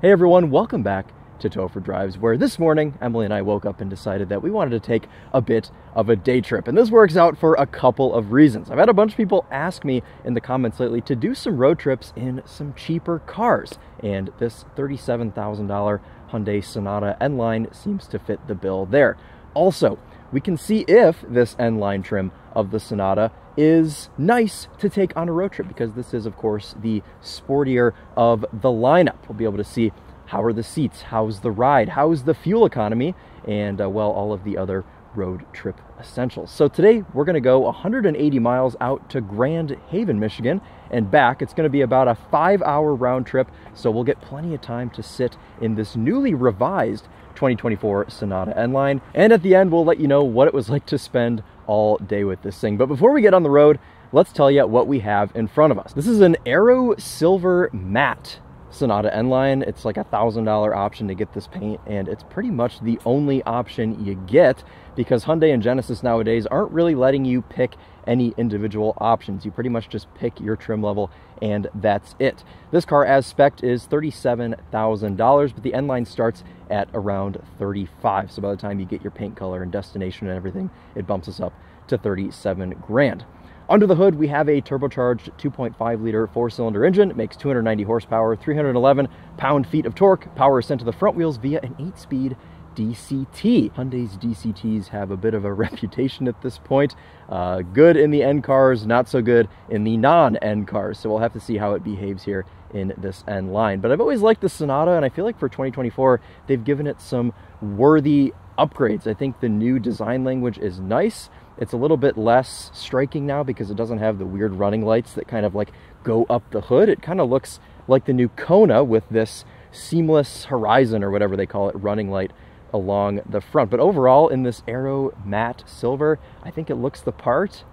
Hey everyone, welcome back to TheTopher Drives, where this morning Emily and I woke up and decided that we wanted to take a bit of a day trip. And this works out for a couple of reasons. I've had a bunch of people ask me in the comments lately to do some road trips in some cheaper cars. And this $37,000 Hyundai Sonata N-Line seems to fit the bill there. Also, we can see if this N-Line trim of the Sonata is nice to take on a road trip, because this is, of course, the sportier of the lineup. We'll be able to see how are the seats, how's the ride, how's the fuel economy, and, well, all of the other road trip essentials. So today, we're going to go 180 miles out to Grand Haven, Michigan, and back. It's going to be about a 5-hour round trip, so we'll get plenty of time to sit in this newly revised 2024 Sonata N-Line. And at the end, we'll let you know what it was like to spend all day with this thing. But before we get on the road, let's tell you what we have in front of us. This is an Aero Silver Matte Sonata N-Line. It's like $1,000 option to get this paint, and it's pretty much the only option you get, because Hyundai and Genesis nowadays aren't really letting you pick any individual options. You pretty much just pick your trim level and that's it. This car as spec'd is $37,000, but the N-Line starts at around $35,000. So by the time you get your paint color and destination and everything, it bumps us up to $37,000. Under the hood, we have a turbocharged 2.5-liter 4-cylinder engine. It makes 290 horsepower, 311 pound-feet of torque. Power is sent to the front wheels via an 8-speed DCT. Hyundai's DCTs have a bit of a reputation at this point. Good in the N cars, not so good in the non-N cars. So we'll have to see how it behaves here in this N-Line. But I've always liked the Sonata, and I feel like for 2024, they've given it some worthy upgrades. I think the new design language is nice. It's a little bit less striking now because it doesn't have the weird running lights that kind of like go up the hood. It kind of looks like the new Kona with this seamless horizon, or whatever they call it, running light along the front. But overall, in this Aero Matte Silver, I think it looks the part.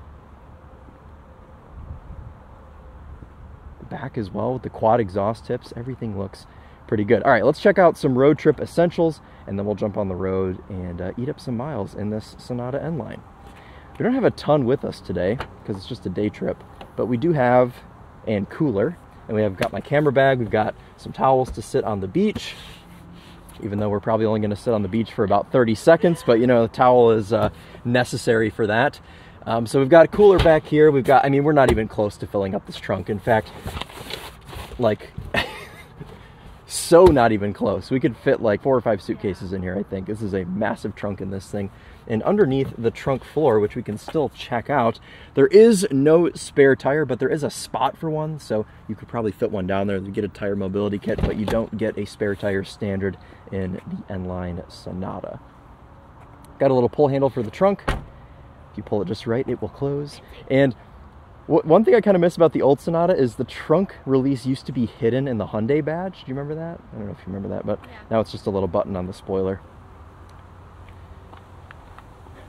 The back as well with the quad exhaust tips, everything looks pretty good. All right, let's check out some road trip essentials, and then we'll jump on the road and eat up some miles in this Sonata N-Line. We don't have a ton with us today because it's just a day trip, but we do have a cooler, and we have got my camera bag. We've got some towels to sit on the beach, even though we're probably only going to sit on the beach for about 30 seconds, but you know, the towel is necessary for that. So we've got a cooler back here. We've got, I mean, we're not even close to filling up this trunk. In fact, like, so not even close. We could fit like 4 or 5 suitcases in here, I think. This is a massive trunk in this thing. And underneath the trunk floor, which we can still check out, there is no spare tire, but there is a spot for one, so you could probably fit one down there to get a tire mobility kit, but you don't get a spare tire standard in the N-Line Sonata. Got a little pull handle for the trunk. If you pull it just right, it will close. And one thing I kind of miss about the old Sonata is the trunk release used to be hidden in the Hyundai badge. Do you remember that? I don't know if you remember that, but yeah. Now it's just a little button on the spoiler.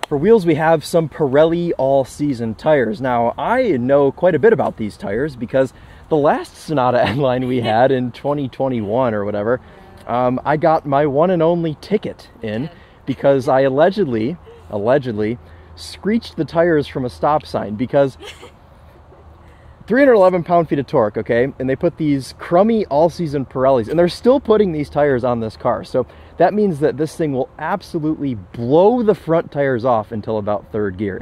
For wheels, we have some Pirelli all-season tires. Now, I know quite a bit about these tires because the last Sonata N-Line we had in 2021 or whatever, I got my one and only ticket in because I allegedly screeched the tires from a stop sign, because 311 pound-feet of torque, okay? And they put these crummy all-season Pirellis, and they're still putting these tires on this car. So that means that this thing will absolutely blow the front tires off until about 3rd gear.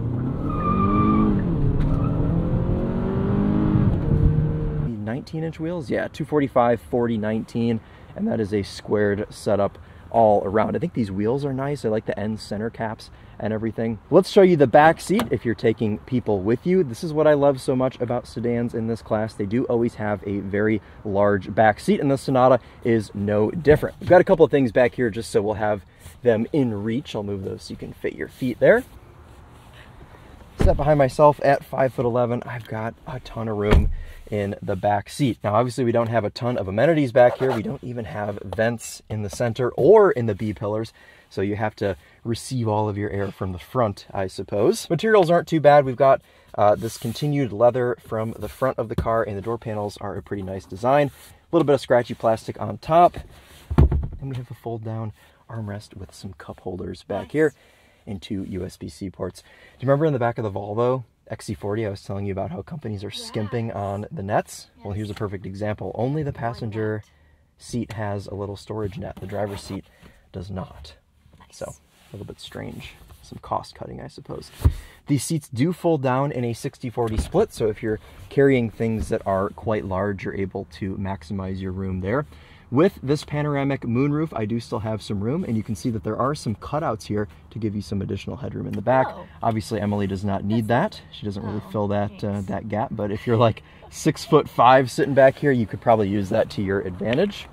19-inch wheels? Yeah, 245, 40, 19, and that is a squared setup all around. I think these wheels are nice. I like the end center caps and everything. Let's show you the back seat if you're taking people with you. This is what I love so much about sedans in this class. They do always have a very large back seat, and the Sonata is no different. We've got a couple of things back here just so we'll have them in reach. I'll move those so you can fit your feet there. Set behind myself at 5'11". I've got a ton of room in the back seat. Now, obviously, we don't have a ton of amenities back here. We don't even have vents in the center or in the B-pillars, so you have to receive all of your air from the front, I suppose. Materials aren't too bad. We've got this continued leather from the front of the car, and the door panels are a pretty nice design. A little bit of scratchy plastic on top, and we have a fold-down armrest with some cup holders back here and 2 USB-C ports. Do you remember in the back of the Volvo XC40, I was telling you about how companies are skimping on the nets? Yes. Well, here's a perfect example. Only the passenger seat has a little storage net. The driver's seat does not. Nice. So a little bit strange. Some cost cutting, I suppose. These seats do fold down in a 60-40 split, so if you're carrying things that are quite large, you're able to maximize your room there. With this panoramic moonroof, I do still have some room, and you can see that there are some cutouts here to give you some additional headroom in the back. Oh. Obviously, Emily does not need that. She doesn't really fill that that gap, but if you're like 6'5" sitting back here, you could probably use that to your advantage.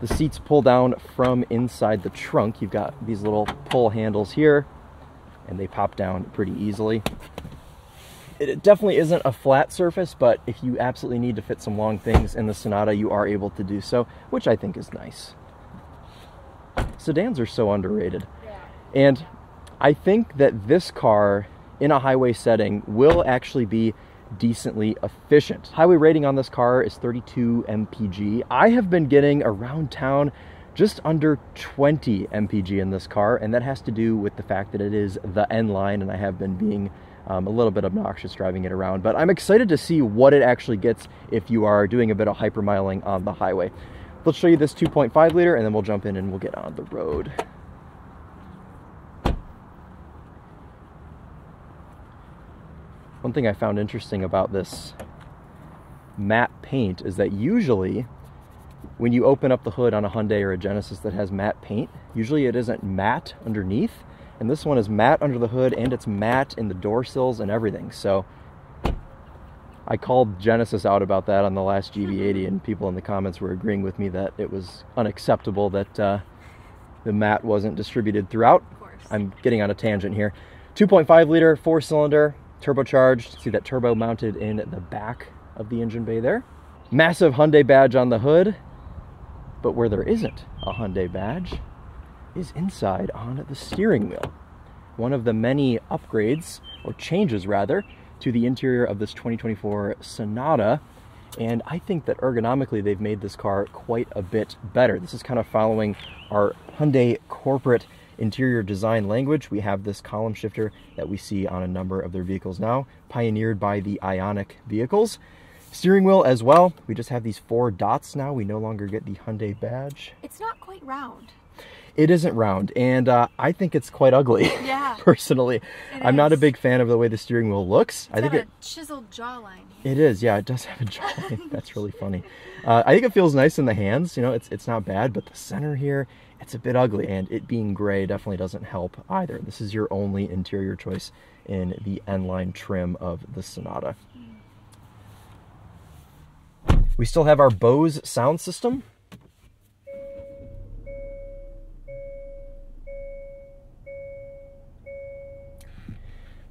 The seats pull down from inside the trunk. You've got these little pull handles here, and they pop down pretty easily. It definitely isn't a flat surface, but if you absolutely need to fit some long things in the Sonata, you are able to do so, which I think is nice. Sedans are so underrated. Yeah. And I think that this car in a highway setting will actually be decently efficient. Highway rating on this car is 32 mpg. I have been getting around town just under 20 mpg in this car, and that has to do with the fact that it is the N-Line, and I have been being a little bit obnoxious driving it around. But I'm excited to see what it actually gets if you are doing a bit of hypermiling on the highway. Let's show you this 2.5 liter, and then we'll jump in and we'll get on the road. One thing I found interesting about this matte paint is that usually when you open up the hood on a Hyundai or a Genesis that has matte paint, usually it isn't matte underneath, and this one is matte under the hood and it's matte in the door sills and everything. So I called Genesis out about that on the last GV80, and people in the comments were agreeing with me that it was unacceptable that the matte wasn't distributed throughout. Of course. I'm getting on a tangent here. 2.5 liter, 4-cylinder, turbocharged. See that turbo mounted in the back of the engine bay there. Massive Hyundai badge on the hood, but where there isn't a Hyundai badge is inside on the steering wheel. One of the many upgrades, or changes rather, to the interior of this 2024 Sonata, and I think that ergonomically they've made this car quite a bit better. This is kind of following our Hyundai corporate interior design language. We have this column shifter that we see on a number of their vehicles now, pioneered by the Ioniq vehicles. Steering wheel as well. We just have these 4 dots now. We no longer get the Hyundai badge. It's not quite round. It isn't round, and I think it's quite ugly. Yeah. Personally, I'm not a big fan of the way the steering wheel looks. I think it's got a chiseled jawline. It is, yeah. It does have a jawline. That's really funny. I think it feels nice in the hands. You know, it's not bad, but the center here, it's a bit ugly, and it being gray definitely doesn't help either. This is your only interior choice in the N-Line trim of the Sonata. We still have our Bose sound system.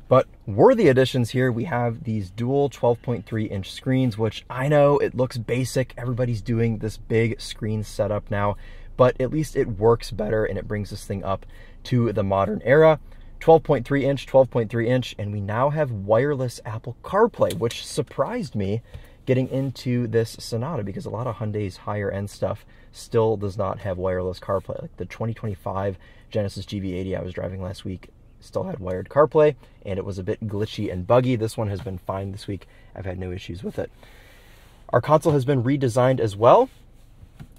But worthy additions here, we have these dual 12.3-inch screens, which I know it looks basic. Everybody's doing this big screen setup now, but at least it works better and it brings this thing up to the modern era. 12.3-inch, 12.3-inch, and we now have wireless Apple CarPlay, which surprised me getting into this Sonata, because a lot of Hyundai's higher end stuff still does not have wireless CarPlay. Like the 2025 Genesis GV80 I was driving last week still had wired CarPlay, and it was a bit glitchy and buggy. This one has been fine this week. I've had no issues with it. Our console has been redesigned as well.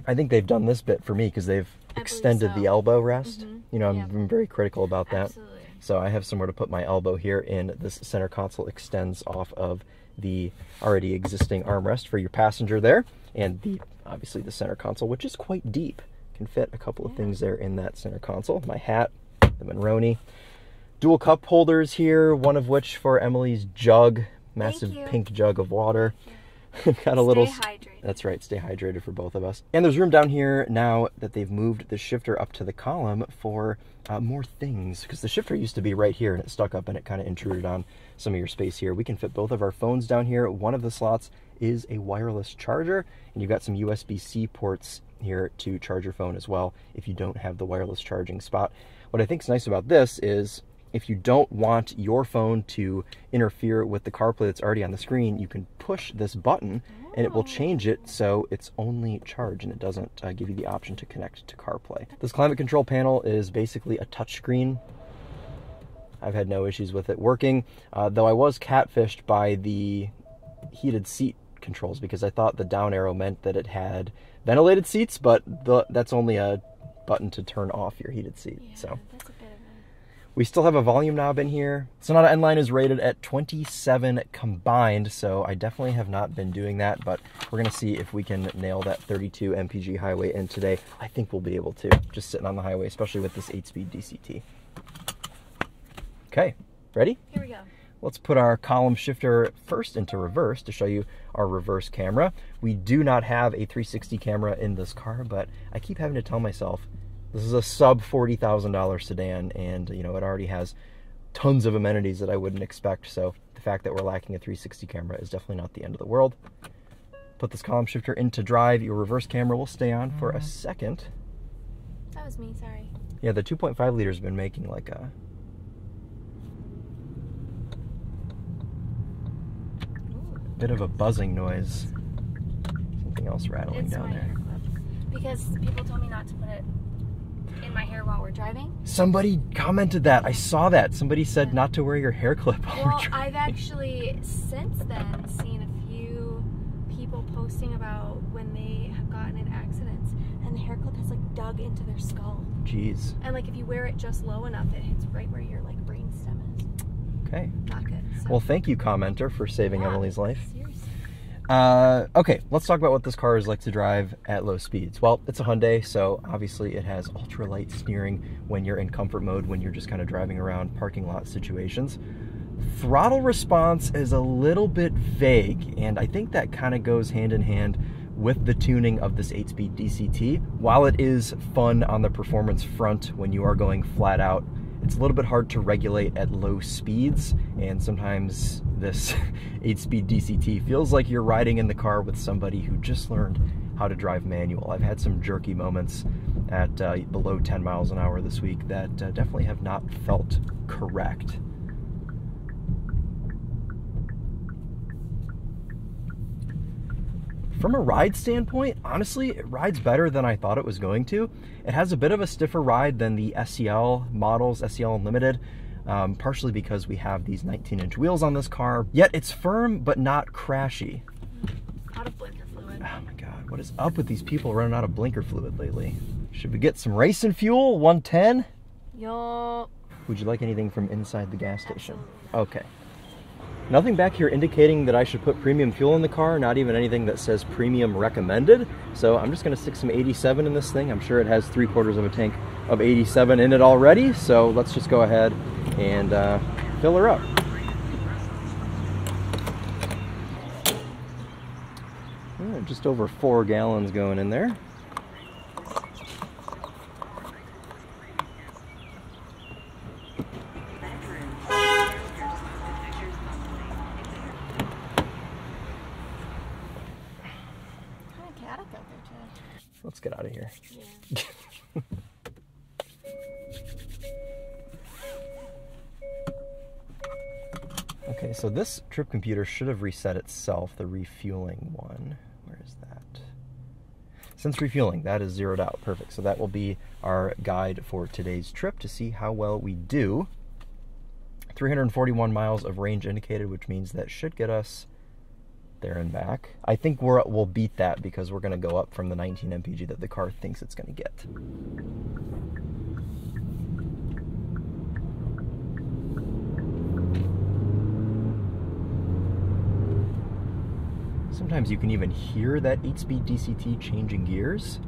I think they've done this bit for me because they've extended the elbow rest. You know, I'm been very critical about that. Absolutely. So I have somewhere to put my elbow here, and this center console extends off of the already existing armrest for your passenger there, and obviously the center console, which is quite deep. Can fit a couple of things there in that center console. My hat, the Monroney. Dual cup holders here, one of which for Emily's jug, massive pink jug of water. Got a little. Stay hydrated. That's right, stay hydrated for both of us. And there's room down here now that they've moved the shifter up to the column for more things, because the shifter used to be right here and it stuck up and it kind of intruded on some of your space here. We can fit both of our phones down here. One of the slots is a wireless charger, and you've got some USB-C ports here to charge your phone as well if you don't have the wireless charging spot. What I think is nice about this is if you don't want your phone to interfere with the CarPlay that's already on the screen, you can push this button and it will change it so it's only charged and it doesn't give you the option to connect to CarPlay. This climate control panel is basically a touchscreen. I've had no issues with it working, though I was catfished by the heated seat controls because I thought the down arrow meant that it had ventilated seats, but that's only a button to turn off your heated seat. Yeah, so that's a bit of a... We still have a volume knob in here. Sonata N-Line is rated at 27 combined, so I definitely have not been doing that, but we're gonna see if we can nail that 32 mpg highway in today. I think we'll be able to, just sitting on the highway, especially with this 8-speed DCT. Okay, ready? Here we go. Let's put our column shifter first into reverse to show you our reverse camera. We do not have a 360 camera in this car, but I keep having to tell myself, this is a sub $40,000 sedan, and you know, it already has tons of amenities that I wouldn't expect, so the fact that we're lacking a 360 camera is definitely not the end of the world. Put this column shifter into drive. Your reverse camera will stay on for a second. That was me, sorry. Yeah, the 2.5 liter's been making like a bit of a buzzing noise. Something else rattling It's down my there. hair clip. Because people told me not to put it in my hair while we're driving. Somebody commented that. I saw that. Somebody said not to wear your hair clip while we're driving. I've actually since then seen a few people posting about when they have gotten in accidents and the hair clip has like dug into their skull. Jeez. And like if you wear it just low enough, it hits right where your like brain stem is. Okay. Not good. So. Well, thank you, commenter, for saving Emily's life. Seriously. Okay, let's talk about what this car is like to drive at low speeds. Well, it's a Hyundai, so obviously it has ultralight steering when you're in comfort mode, when you're just kind of driving around parking lot situations. Throttle response is a little bit vague, and I think that kind of goes hand in hand with the tuning of this 8-speed DCT. While it is fun on the performance front when you are going flat out, it's a little bit hard to regulate at low speeds, and sometimes this 8-speed DCT feels like you're riding in the car with somebody who just learned how to drive manual. I've had some jerky moments at below 10 miles an hour this week that definitely have not felt correct. From a ride standpoint, honestly, it rides better than I thought it was going to. It has a bit of a stiffer ride than the SEL models, SEL Unlimited, partially because we have these 19-inch wheels on this car. Yet it's firm, but not crashy. Out of blinker fluid. Oh my God, what is up with these people running out of blinker fluid lately? Should we get some racing fuel, 110? Yup. Would you like anything from inside the gas station? Absolutely. Okay. Nothing back here indicating that I should put premium fuel in the car, not even anything that says premium recommended. So I'm just gonna stick some 87 in this thing. I'm sure it has 3/4 of a tank of 87 in it already. So let's just go ahead and fill her up. Just over 4 gallons going in there. Let's get out of here. Yeah. Okay, so this trip computer should have reset itself, the refueling one. Where is that? Since refueling, that is zeroed out. Perfect. So that will be our guide for today's trip to see how well we do. 341 miles of range indicated, which means that should get us there and back. I think we'll beat that because we're going to go up from the 19 mpg that the car thinks it's going to get. Sometimes you can even hear that 8-speed DCT changing gears.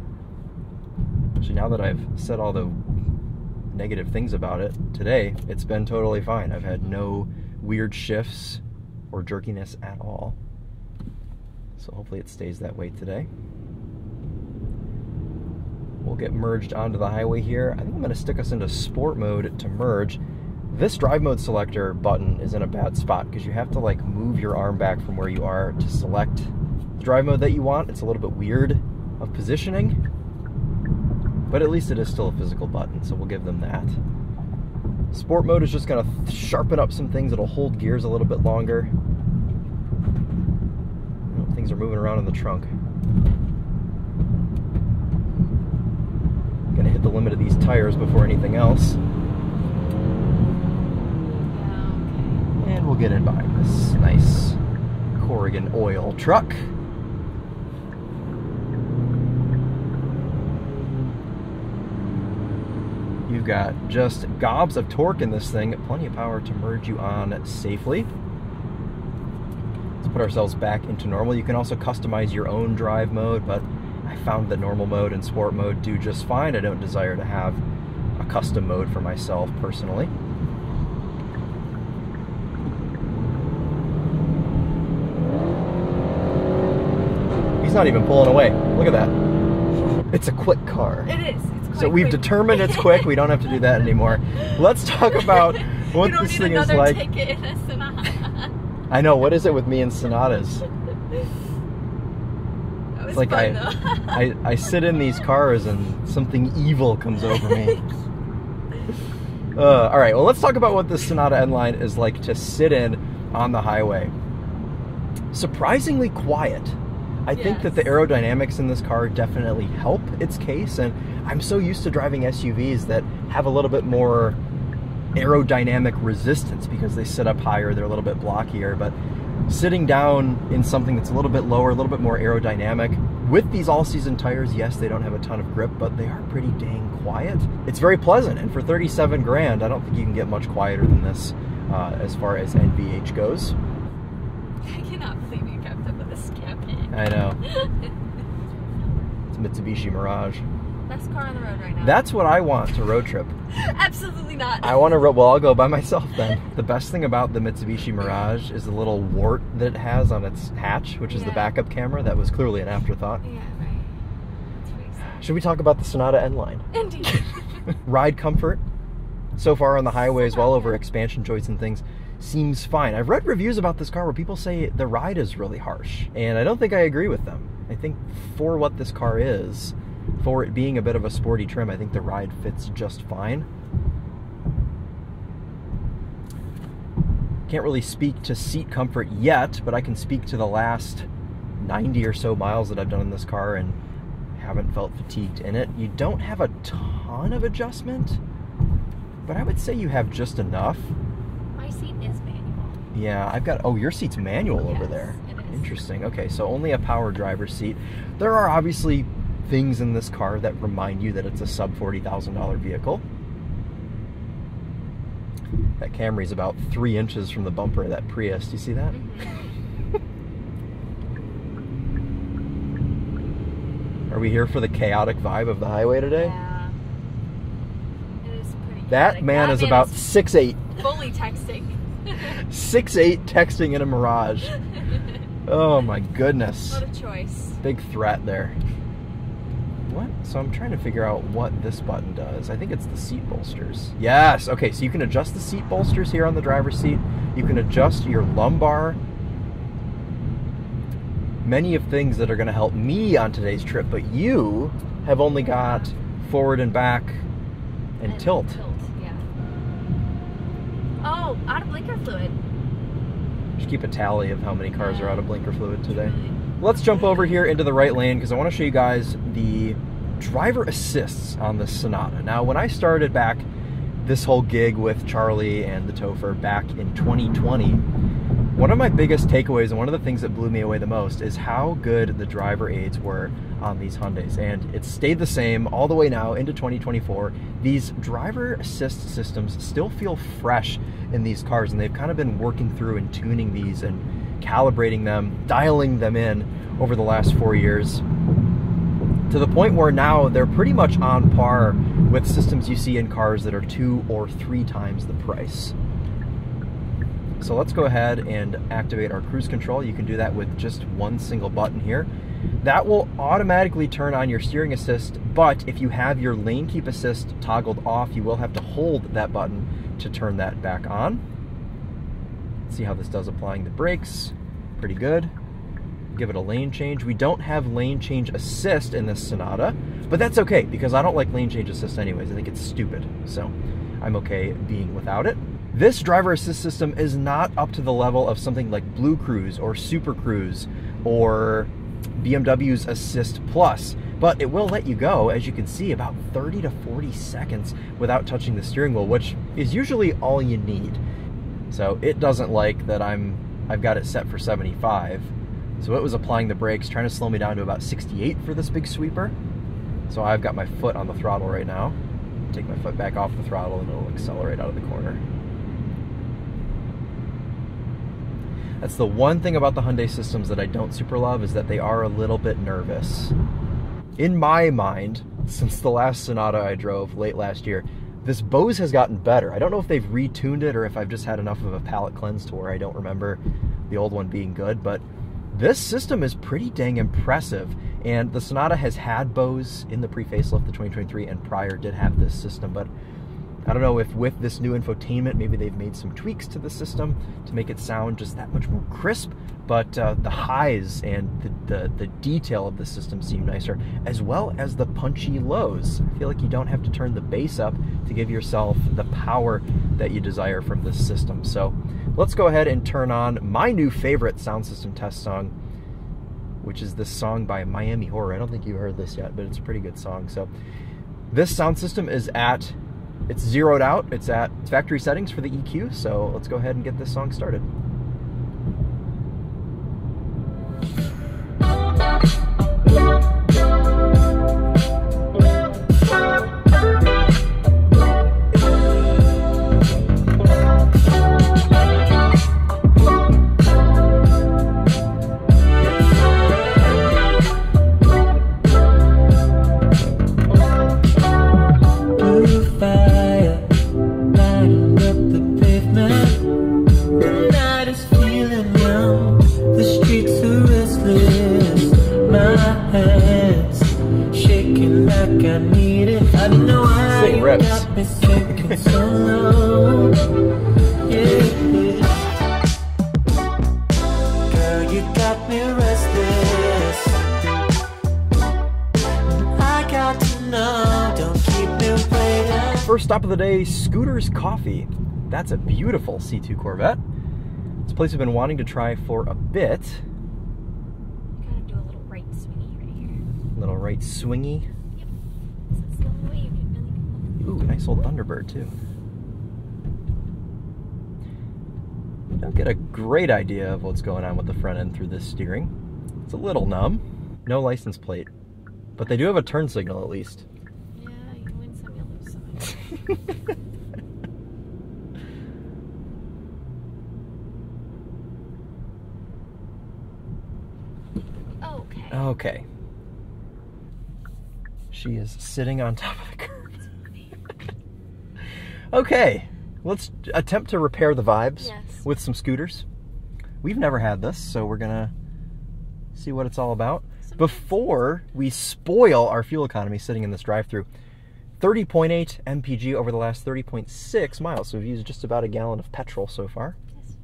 Actually, now that I've said all the negative things about it today, it's been totally fine. I've had no weird shifts or jerkiness at all. So hopefully it stays that way today. We'll get merged onto the highway here. I think I'm going to stick us into sport mode to merge. This drive mode selector button is in a bad spot because you have to like move your arm back from where you are to select the drive mode that you want. It's a little bit weird of positioning, but at least it is still a physical button, so we'll give them that. Sport mode is just going to sharpen up some things. It'll hold gears a little bit longer. Things are moving around in the trunk. Gonna hit the limit of these tires before anything else. And we'll get in behind this nice Corrigan oil truck. You've got just gobs of torque in this thing, plenty of power to merge you on safely. Let's put ourselves back into normal. You can also customize your own drive mode, but I found that normal mode and sport mode do just fine. I don't desire to have a custom mode for myself personally. He's not even pulling away. Look at that. It's a quick car. It is. It's quite So we've quick. determined it's quick. We don't have to do that anymore. Let's talk about what you don't this need thing is another like. ticket in a Sonata. I know. What is it with me and Sonatas? That was It's like fun, though. I sit in these cars and something evil comes over me. All right. Well, let's talk about what the Sonata N-Line is like to sit in on the highway. Surprisingly quiet. I think that the aerodynamics in this car definitely help its case, and I'm so used to driving SUVs that have a little bit more aerodynamic resistance because they sit up higher, they're a little bit blockier, but sitting down in something that's a little bit lower, a little bit more aerodynamic, with these all-season tires, yes, they don't have a ton of grip, but they are pretty dang quiet. It's very pleasant, and for 37 grand, I don't think you can get much quieter than this as far as NVH goes. I cannot believe you kept up with this campaign. I know. It's a Mitsubishi Mirage. Best car on the road right now. That's what I want to road trip. Absolutely not. I want to well, I'll go by myself then. The best thing about the Mitsubishi Mirage is the little wart that it has on its hatch, which is the backup camera. That was clearly an afterthought. Yeah, right. That's pretty sad. Should we talk about the Sonata N-Line? Indeed. Ride comfort, so far on the highways, well over expansion joints and things, seems fine. I've read reviews about this car where people say the ride is really harsh, and I don't think I agree with them. I think for what this car is, for it being a bit of a sporty trim, I think the ride fits just fine. Can't really speak to seat comfort yet, but I can speak to the last 90 or so miles that I've done in this car and haven't felt fatigued in it. You don't have a ton of adjustment, but I would say you have just enough. My seat is manual. Yeah, I've got, oh, your seat's manual over there. It is. Interesting. Okay, so only a power driver's seat. There are obviously things in this car that remind you that it's a sub $40,000 vehicle. That Camry's about 3 inches from the bumper of that Prius. Do you see that? Are we here for the chaotic vibe of the highway today? Yeah. It is pretty That chaotic. man is about 6'8". Fully texting. 6'8", texting in a Mirage. Oh my goodness. What a choice. Big threat there. What? So I'm trying to figure out what this button does. I think it's the seat bolsters. Yes! Okay, so you can adjust the seat bolsters here on the driver's seat. You can adjust your lumbar. Many of things that are going to help me on today's trip, but you have only got forward and back and tilt. Yeah. Oh, out of blinker fluid. Just keep a tally of how many cars are out of blinker fluid today. Let's jump over here into the right lane because I want to show you guys the driver assists on the Sonata. Now, when I started back this whole gig with Charlie and the TheTopher back in 2020, one of my biggest takeaways and one of the things that blew me away the most is how good the driver aids were on these Hyundais, and it's stayed the same all the way now into 2024. These driver assist systems still feel fresh in these cars, and they've kind of been working through and tuning these and calibrating them, dialing them in over the last 4 years to the point where now they're pretty much on par with systems you see in cars that are 2 or 3 times the price. So let's go ahead and activate our cruise control. You can do that with just one single button here. That will automatically turn on your steering assist, but if you have your lane keep assist toggled off, you will have to hold that button to turn that back on. Let's see how this does applying the brakes. Pretty good. Give it a lane change. We don't have lane change assist in this Sonata, but that's okay because I don't like lane change assist anyways. I think it's stupid, so I'm okay being without it. This driver assist system is not up to the level of something like Blue Cruise or Super Cruise or BMW's Assist Plus, but it will let you go, as you can see, about 30 to 40 seconds without touching the steering wheel, which is usually all you need. So it doesn't like that I'm I've got it set for 75. So it was applying the brakes, trying to slow me down to about 68 for this big sweeper. So I've got my foot on the throttle right now. Take my foot back off the throttle and it'll accelerate out of the corner. That's the one thing about the Hyundai systems that I don't super love, is that they are a little bit nervous. In my mind, since the last Sonata I drove late last year, this Bose has gotten better. I don't know if they've retuned it or if I've just had enough of a palate cleanse to where I don't remember the old one being good, but this system is pretty dang impressive. And the Sonata has had Bose in the pre-facelift, the 2023, and prior did have this system, but I don't know if with this new infotainment, maybe they've made some tweaks to the system to make it sound just that much more crisp, but the highs and the detail of the system seem nicer, as well as the punchy lows. I feel like you don't have to turn the bass up to give yourself the power that you desire from this system. So let's go ahead and turn on my new favorite sound system test song, which is this song by Miami Horror. I don't think you heard this yet, but it's a pretty good song. So this sound system is it's zeroed out. It's at factory settings for the EQ. So let's go ahead and get this song started. First stop of the day, Scooter's Coffee. That's a beautiful C2 Corvette. It's a place I've been wanting to try for a bit. You gotta do a little right swingy right here. A little right swingy. Yep. So it's the only way you can really go. Ooh, nice old Thunderbird too. I don't get a great idea of what's going on with the front end through this steering. It's a little numb. No license plate. But they do have a turn signal at least. Yeah, you can win some, you'll lose some. Okay. Okay. She is sitting on top of the curb. Okay, let's attempt to repair the vibes with some scooters. We've never had this, so we're gonna see what it's all about. Before we spoil our fuel economy sitting in this drive-thru, 30.8 mpg over the last 30.6 miles. So we've used just about a gallon of petrol so far. Yes.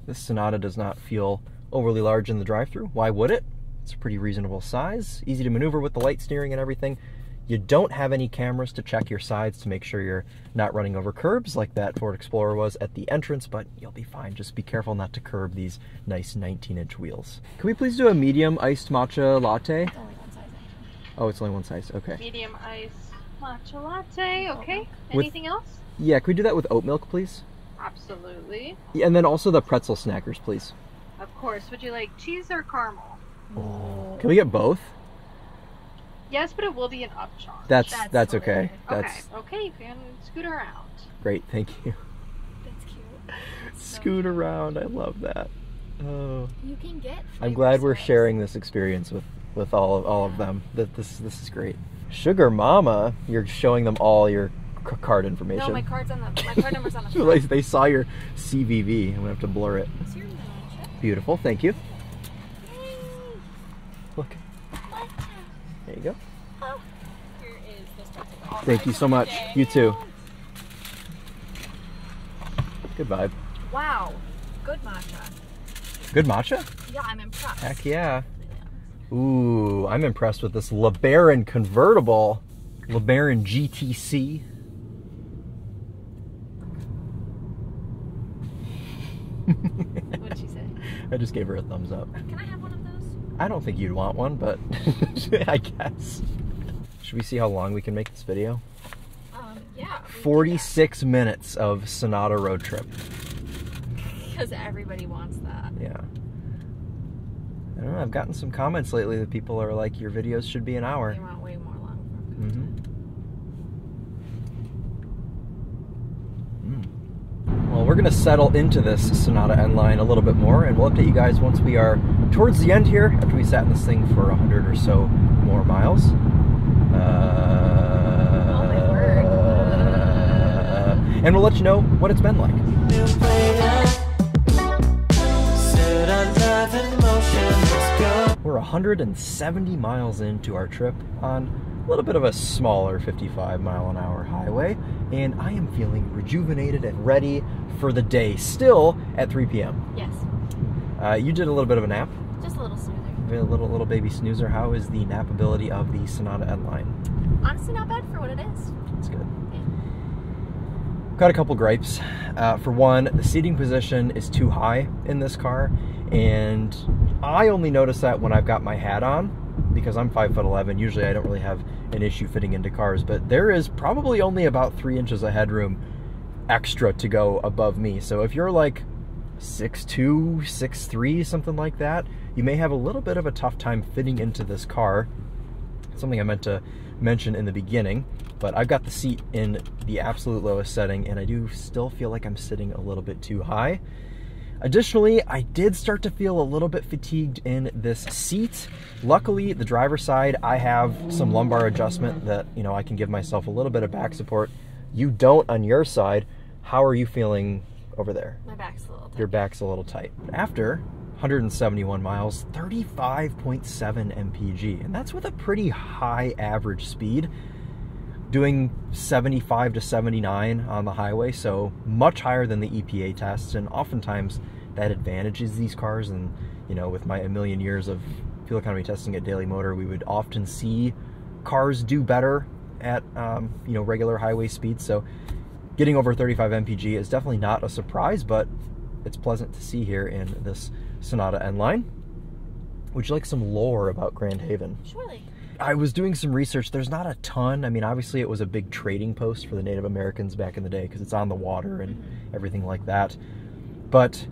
This Sonata does not feel overly large in the drive-thru. Why would it? It's a pretty reasonable size, easy to maneuver with the light steering and everything. You don't have any cameras to check your sides to make sure you're not running over curbs like that Ford Explorer was at the entrance, but you'll be fine. Just be careful not to curb these nice 19-inch wheels. Can we please do a medium iced matcha latte? It's only one size, actually. Oh, it's only one size. Okay. Medium iced matcha latte. Okay. Anything else? Yeah, can we do that with oat milk, please? Absolutely. Yeah, and then also the pretzel snackers, please. Of course. Would you like cheese or caramel? Oh. Can we get both? Yes, but it will be an upcharge. That's okay. That's okay. You can scoot around. Great, thank you. That's cute. Scoot around. I love that. Oh. You can get. I'm glad we're sharing this experience with all of them. This is great. Sugar Mama, you're showing them all your card information. No, my card number's on the front. They saw your CVV. I'm gonna have to blur it. It's your matcha. Beautiful, thank you. Yay. Look. Matcha. There you go. Oh. Here is this pretzel. Thank you so much. You too. Good vibe. Wow. Good matcha. Good matcha? Yeah, I'm impressed. Heck yeah. Ooh, I'm impressed with this LeBaron convertible. LeBaron GTC. What'd she say? I just gave her a thumbs up. Can I have one of those? I don't think you'd want one, but I guess. Should we see how long we can make this video? Yeah. 46 minutes of Sonata road trip. Because everybody wants that. Yeah. I don't know, I've gotten some comments lately that people are like, your videos should be an hour. They want way more long form content. Well, we're going to settle into this Sonata N-Line a little bit more, and we'll update you guys once we are towards the end here, after we sat in this thing for 100 or so more miles. And we'll let you know what it's been like. We're 170 miles into our trip on a little bit of a smaller 55-mile-an-hour highway, and I am feeling rejuvenated and ready for the day, still at 3 p.m. Yes. You did a little bit of a nap. Just a little snoozer. A little baby snoozer. How is the nap ability of the Sonata N-Line? Honestly, not bad for what it is. That's good. Yeah. Got a couple gripes. For one, the seating position is too high in this car, and I only notice that when I've got my hat on, because I'm 5'11". Usually I don't really have an issue fitting into cars, but there is probably only about 3 inches of headroom extra to go above me. So if you're like 6'2", 6'3", something like that, you may have a little bit of a tough time fitting into this car. Something I meant to mention in the beginning, but I've got the seat in the absolute lowest setting, and I do still feel like I'm sitting a little bit too high. Additionally, I did start to feel a little bit fatigued in this seat. Luckily, the driver's side, I have some lumbar adjustment that, you know, I can give myself a little bit of back support. You don't on your side. How are you feeling over there? My back's a little tight. Your back's a little tight. After 171 miles, 35.7 mpg, and that's with a pretty high average speed, doing 75 to 79 on the highway, so much higher than the EPA tests, and oftentimes that advantages these cars. And you know, with my a million years of fuel economy testing at Daily Motor, we would often see cars do better at you know, regular highway speeds. So getting over 35 mpg is definitely not a surprise, but it's pleasant to see here in this Sonata N-Line. Would you like some lore about Grand Haven? Surely. I was doing some research. There's not a ton. I mean, obviously it was a big trading post for the Native Americans back in the day because it's on the water and everything like that. But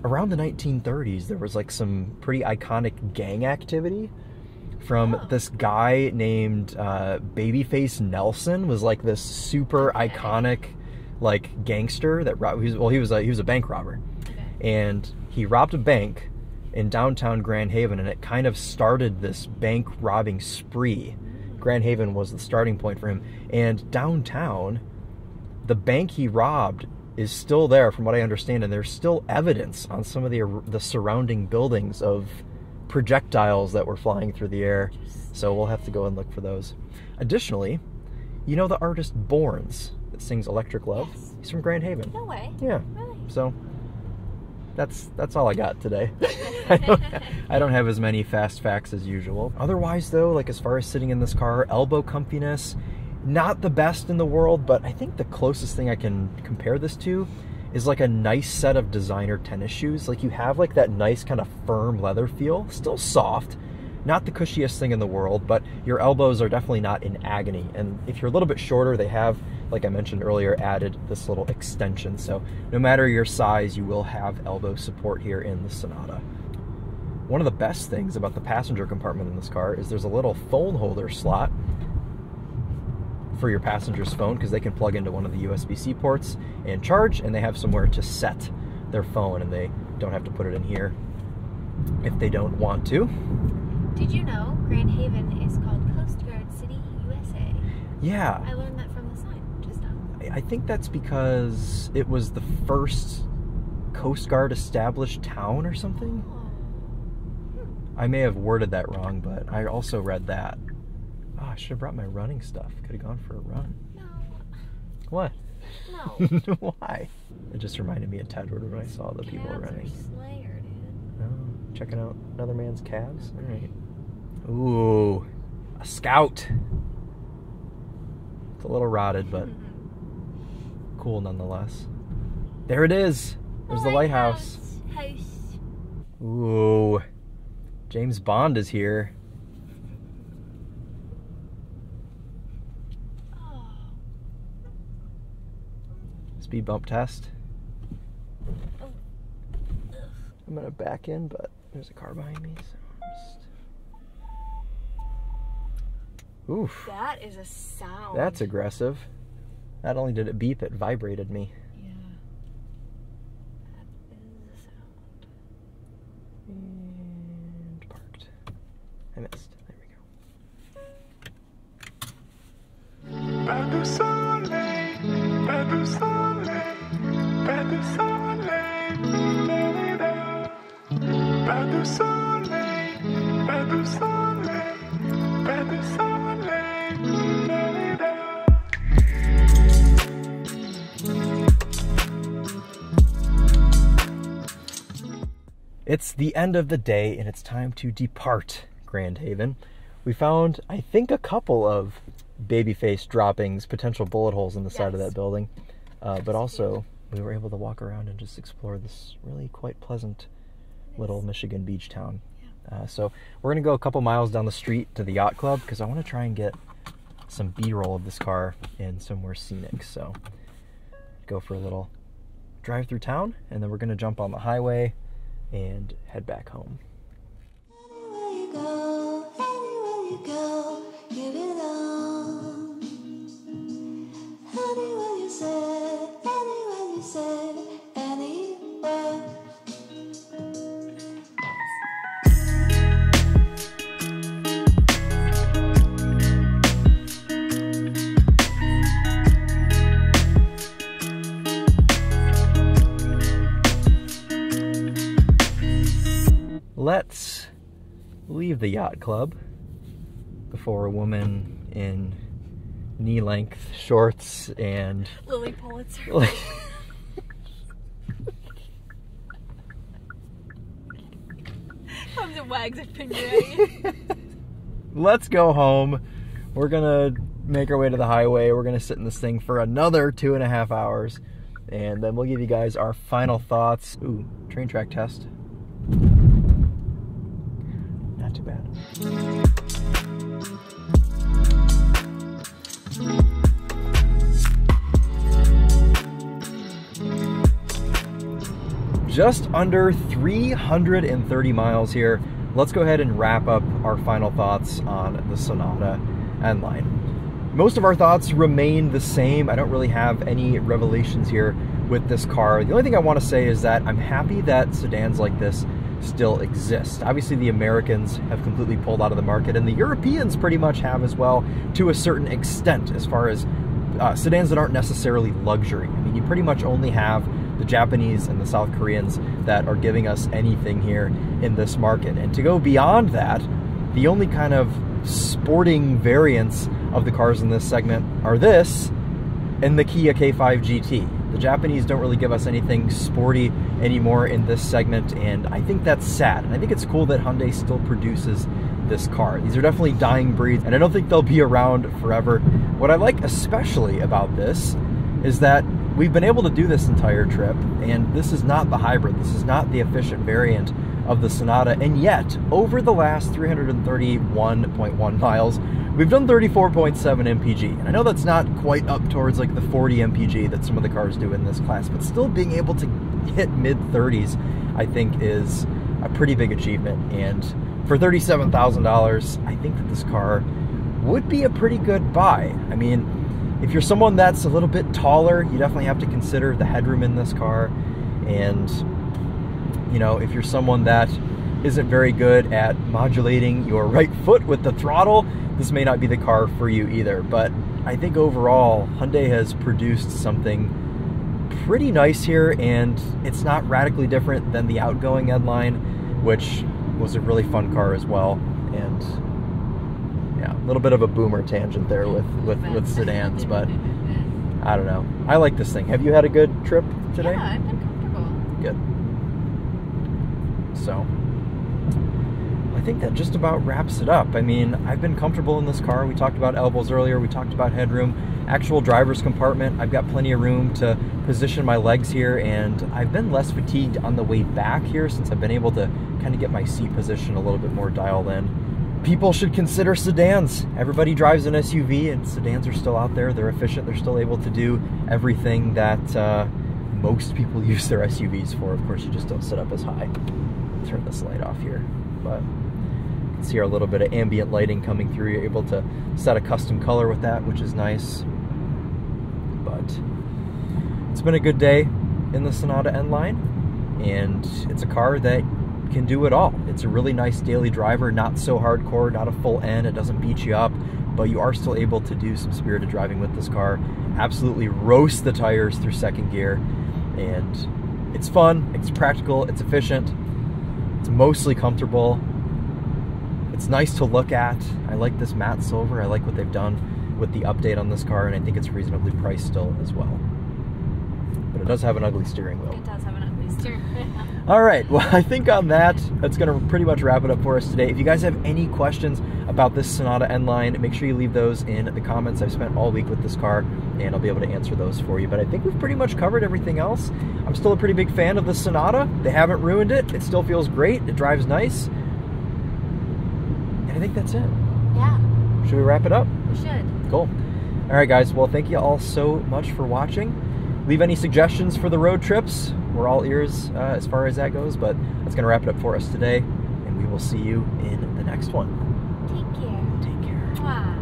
around the 1930s, there was like some pretty iconic gang activity from this guy named Babyface Nelson. Was like this super iconic like gangster that he was a bank robber. And he robbed a bank in downtown Grand Haven, and it kind of started this bank robbing spree. Grand Haven was the starting point for him. And downtown, the bank he robbed is still there, from what I understand, and there's still evidence on some of the surrounding buildings of projectiles that were flying through the air. So we'll have to go and look for those. Additionally, you know the artist Borns that sings Electric Love? Yes. He's from Grand Haven. No way. Yeah. Really? So that's all I got today. I don't have as many fast facts as usual. Otherwise though, like as far as sitting in this car, elbow comfiness, not the best in the world, but I think the closest thing I can compare this to is like a nice set of designer tennis shoes. Like you have like that nice kind of firm leather feel, still soft, not the cushiest thing in the world, but your elbows are definitely not in agony. And if you're a little bit shorter, they have, like I mentioned earlier, added this little extension. So no matter your size, you will have elbow support here in the Sonata. One of the best things about the passenger compartment in this car is there's a little phone holder slot for your passenger's phone, because they can plug into one of the USB-C ports and charge, and they have somewhere to set their phone, and they don't have to put it in here if they don't want to. Did you know Grand Haven is called Coast Guard City, USA? Yeah. I learned that from the sign just now. I think that's because it was the first Coast Guard established town or something. I may have worded that wrong, but I also read that. Oh, I should have brought my running stuff. Could have gone for a run. No. What? No. Why? It just reminded me of Tedward when I saw the people running. Calves are Slayer, dude. Oh, checking out another man's calves? All right. Ooh, a Scout. It's a little rotted, but cool nonetheless. There it is. There's the lighthouse. Ooh, James Bond is here. Oh. Speed bump test. Oh. I'm gonna back in, but there's a car behind me, so I'm just... Oof. That is a sound. That's aggressive. Not only did it beep, it vibrated me. Yeah. That is a sound. And parked. I missed. There we go. Pas de soleil, pas de soleil, pas de soleil, pas de soleil, pas de soleil, pas de soleil, It's the end of the day and it's time to depart Grand Haven. We found, I think, a couple of babyface droppings, potential bullet holes in the side of that building. But also, we were able to walk around and just explore this really quite pleasant little Michigan beach town. So we're going to go a couple miles down the street to the yacht club because I want to try and get some B-roll of this car in somewhere scenic. So go for a little drive through town, and then we're going to jump on the highway and head back home. Anywhere you go, you belong. Anywhere you say, anywhere. Let's leave the yacht club before a woman in knee-length shorts and Lily Pulitzer. Comes and wags a finger at you. Let's go home. We're gonna make our way to the highway. We're gonna sit in this thing for another 2.5 hours, and then we'll give you guys our final thoughts. Ooh, train track test. Not too bad. Just under 330 miles here. Let's go ahead and wrap up our final thoughts on the Sonata N-Line. Most of our thoughts remain the same. I don't really have any revelations here with this car. The only thing I want to say is that I'm happy that sedans like this still exist. Obviously the Americans have completely pulled out of the market, and the Europeans pretty much have as well, to a certain extent, as far as sedans that aren't necessarily luxury. I mean, you pretty much only have the Japanese and the South Koreans that are giving us anything here in this market. And to go beyond that, the only kind of sporting variants of the cars in this segment are this and the Kia K5 GT. The Japanese don't really give us anything sporty anymore in this segment, and I think that's sad. And I think it's cool that Hyundai still produces this car. These are definitely dying breeds, and I don't think they'll be around forever. What I like especially about this is that we've been able to do this entire trip, and this is not the hybrid. This is not the efficient variant of the Sonata, and yet, over the last 331.1 miles, we've done 34.7 mpg. And I know that's not quite up towards like the 40 mpg that some of the cars do in this class, but still being able to hit mid-30s, I think, is a pretty big achievement. And for $37,000, I think that this car would be a pretty good buy. I mean, if you're someone that's a little bit taller, you definitely have to consider the headroom in this car. And, you know, if you're someone that isn't very good at modulating your right foot with the throttle, this may not be the car for you either. But I think overall, Hyundai has produced something pretty nice here, and it's not radically different than the outgoing N-Line, which was a really fun car as well. And yeah, a little bit of a boomer tangent there with sedans, but I don't know. I like this thing. Have you had a good trip today? Yeah, I've been comfortable. Good. So, I think that just about wraps it up. I mean, I've been comfortable in this car. We talked about elbows earlier. We talked about headroom. Actual driver's compartment. I've got plenty of room to position my legs here, and I've been less fatigued on the way back here since I've been able to kind of get my seat position a little bit more dialed in. People should consider sedans. Everybody drives an SUV, and sedans are still out there. They're efficient. They're still able to do everything that most people use their SUVs for. Of course, you just don't sit up as high. Turn this light off here, but you can see our little bit of ambient lighting coming through. You're able to set a custom color with that, which is nice. But it's been a good day in the Sonata N-Line, and it's a car that can do it all. It's a really nice daily driver, not so hardcore, not a full N, it doesn't beat you up, but you are still able to do some spirited driving with this car. Absolutely roast the tires through second gear, and it's fun, it's practical, it's efficient, it's mostly comfortable, it's nice to look at. I like this matte silver. I like what they've done with the update on this car, and I think it's reasonably priced still as well. But it does have an ugly steering wheel. It does have an ugly steering wheel. All right, well, I think on that's going to pretty much wrap it up for us today. If you guys have any questions about this Sonata N-Line, make sure you leave those in the comments. I've spent all week with this car, and I'll be able to answer those for you. But I think we've pretty much covered everything else. I'm still a pretty big fan of the Sonata. They haven't ruined it. It still feels great. It drives nice. And I think that's it. Yeah. Should we wrap it up? We should. Cool. All right, guys. Well, thank you all so much for watching. Leave any suggestions for the road trips. We're all ears as far as that goes, but that's going to wrap it up for us today, and we will see you in the next one. Take care. Take care. Mwah.